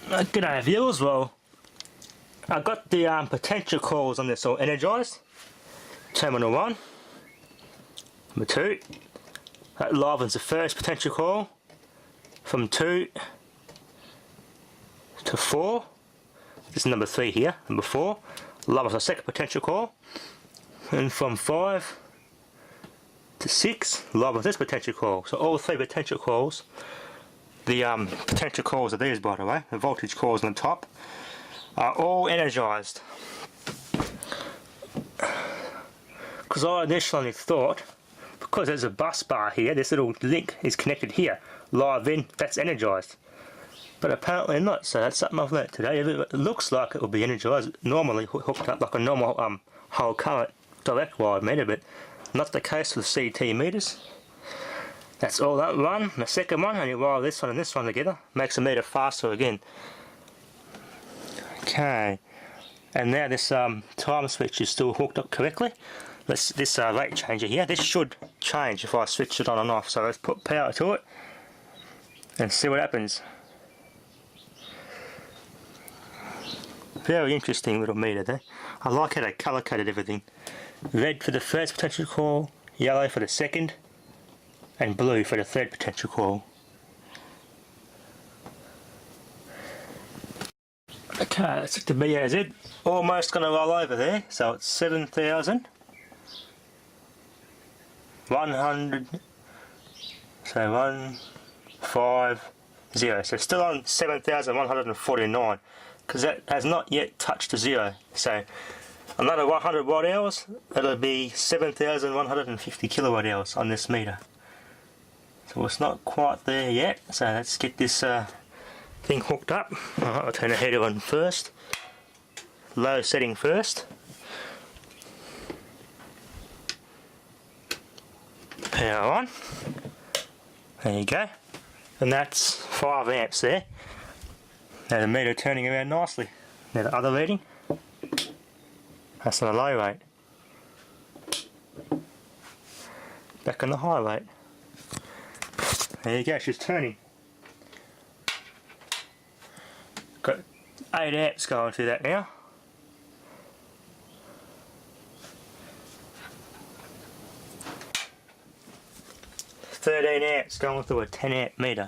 G'day viewers, well I got the potential coils on this all energised. Terminal 1, number 2, that livens the first potential coil from 2 to 4, this is number 3 here, number 4, livens the second potential coil, and from 5 to 6, livens this potential coil. So all 3 potential coils. The potential coils are these, by the way, the voltage coils on the top, are all energised. Because I initially thought, because there's a bus bar here, this little link is connected here, live in, that's energised. But apparently not, so that's something I've learnt today. It looks like it will be energised, normally hooked up like a normal whole current direct wire meter, but not the case with CT meters. That's all that one. The second one, and you wire this one and this one together, makes the meter faster again. Okay, and now this time switch is still hooked up correctly. This rate changer here, this should change if I switch it on and off. So let's put power to it and see what happens. Very interesting little meter there. I like how they colour coded everything. Red for the first potential coil, yellow for the second, and blue for the third potential coil. Okay, let's look at the BAZ. Almost going to roll over there, so it's 7,100. So 150. So still on 7,149, because that has not yet touched the 0. So another 100 watt hours, it'll be 7,150 kilowatt hours on this meter. So it's not quite there yet, so let's get this thing hooked up. I'll turn the heater on first, low setting first, power on, there you go, and that's 5 amps there. Now the meter turning around nicely. Now the other reading, that's on a low rate, back on the high rate. There you go, she's turning. Got 8 amps going through that now. .13 amps going through a 10 amp meter,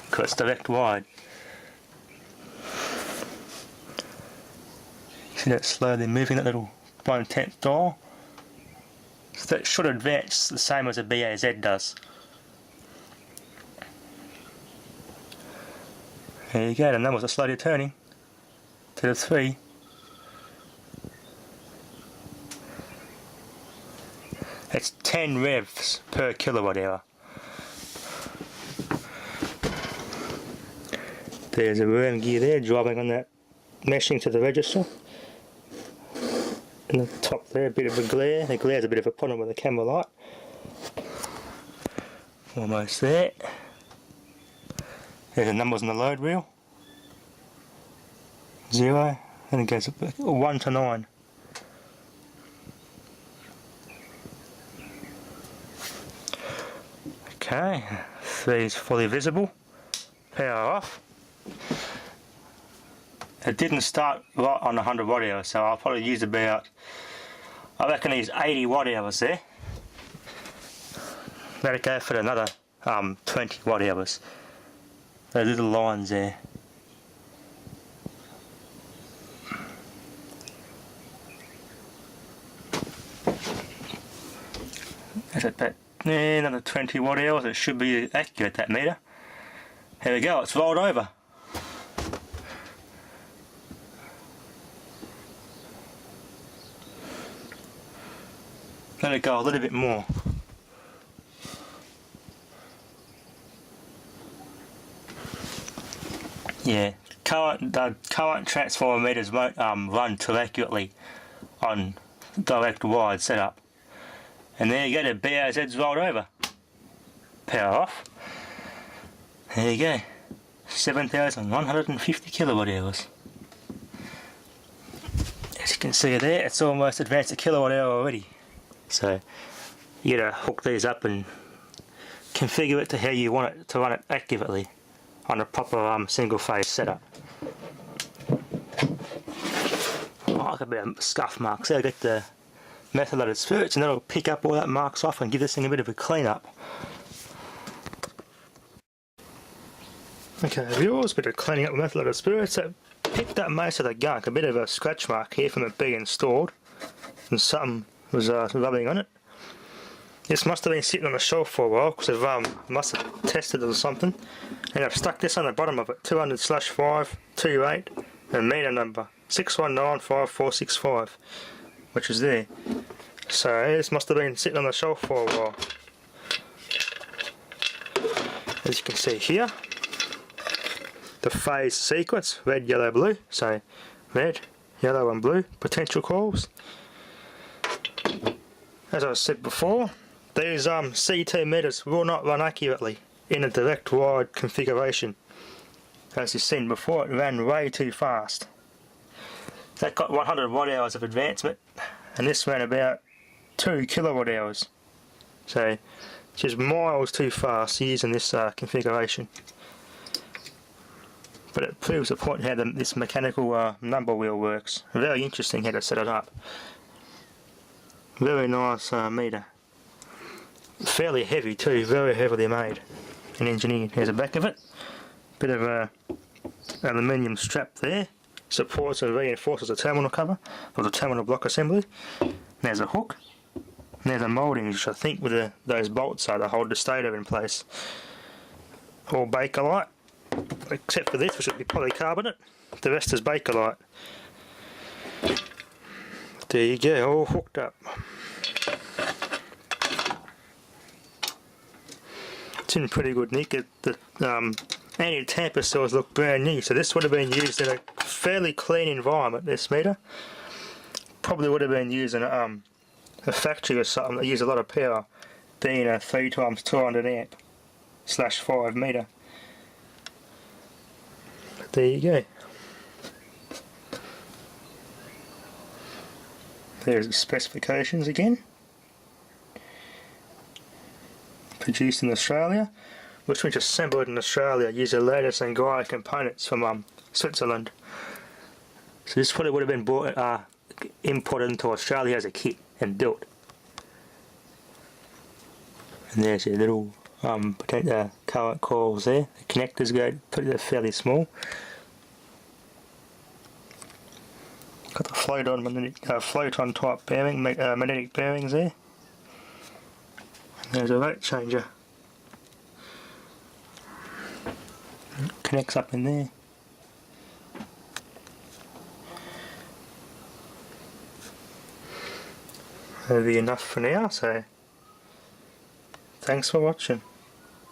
because it's direct wired. See that slowly moving, that little 1/10 dial? So that should advance the same as a BAZ does. There you go, the numbers are slowly turning to the 3. It's 10 revs per kilowatt hour. There's a round gear there driving on that meshing to the register. And the top there, a bit of a glare. The glare's a bit of a problem with the camera light. Almost there. There's the numbers on the load wheel. 0, and it goes up 1 to 9. Okay, 3 is fully visible. Power off. It didn't start right on 100 watt hours, so I'll probably use about, I reckon these 80 watt hours there. Let it go for another 20 watt hours. Those little lines there. That's about another 20 watt hours. It should be accurate, that meter. Here we go, it's rolled over. Let it go a little bit more. Yeah, the current transformer meters won't run too accurately on direct wired setup. And there you go, the BAZ's rolled over. Power off. There you go, 7,150 kilowatt hours. As you can see there, it's almost advanced a kilowatt hour already. So you gotta hook these up and configure it to how you want it to run it accurately on a proper single phase setup. like a bit of scuff marks there. I get the methylated spirits and that'll pick up all that marks off and give this thing a bit of a clean up. Okay, viewers, a bit of cleaning up with methylated spirits. So picked up most of the gunk, a bit of a scratch mark here from it being stored, and something was rubbing on it. This must have been sitting on the shelf for a while because I must have tested it or something. And I've stuck this on the bottom of it, 200/528, and meter number 6195465, which is there. So this must have been sitting on the shelf for a while. As you can see here, the phase sequence, red, yellow, blue. So red, yellow and blue, potential coils. As I said before, these C2 meters will not run accurately in a direct wired configuration. As you've seen before, it ran way too fast. That got 100 watt hours of advancement, and this ran about 2 kilowatt hours. So just miles too fast using this configuration. But it proves the point how this mechanical number wheel works. Very interesting how to set it up. Very nice meter. Fairly heavy too, very heavily made and engineered. Here's the back of it. Bit of a aluminium strap there. Supports and reinforces the terminal cover of the terminal block assembly. There's a hook. And there's a moulding, which I think with those bolts are to hold the stator in place. All Bakelite, except for this, which would be polycarbonate. The rest is Bakelite. There you go, all hooked up. It's in pretty good nick. The anti-tamper cells look brand new, so this would have been used in a fairly clean environment, this meter. Probably would have been used in a factory or something that used a lot of power, being a 3x200 amp /5 meter. But there you go. There's the specifications again. Produced in Australia, which was assembled in Australia using Landis Gyr components from Switzerland. So this probably would have been bought, imported into Australia as a kit and built. And there's your little current coils there. The connectors they're fairly small. Got the float-on type bearing, magnetic bearings there. There's a rate changer. Connects up in there. That'll be enough for now, so thanks for watching.